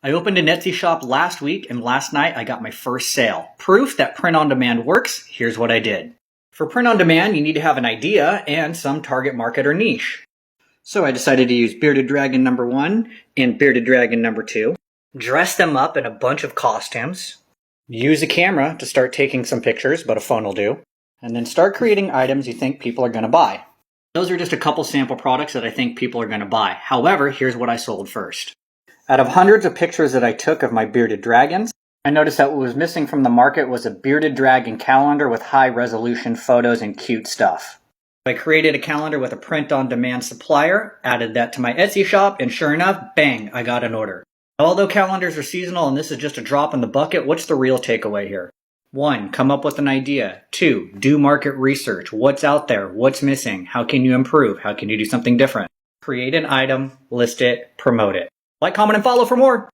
I opened an Etsy shop last week, and last night I got my first sale. Proof that print on demand works. Here's what I did. For print on demand, you need to have an idea and some target market or niche. So I decided to use Bearded Dragon number 1 and Bearded Dragon number 2. Dress them up in a bunch of costumes. Use a camera to start taking some pictures, but a phone will do. And then start creating items you think people are going to buy. Those are just a couple sample products that I think people are going to buy. However, here's what I sold first. Out of hundreds of pictures that I took of my bearded dragons, I noticed that what was missing from the market was a bearded dragon calendar with high resolution photos and cute stuff. I created a calendar with a print-on-demand supplier, added that to my Etsy shop, and sure enough, bang, I got an order. Although calendars are seasonal and this is just a drop in the bucket, what's the real takeaway here? 1. Come up with an idea. 2. Do market research. What's out there? What's missing? How can you improve? How can you do something different? Create an item, list it, promote it. Like, comment, and follow for more!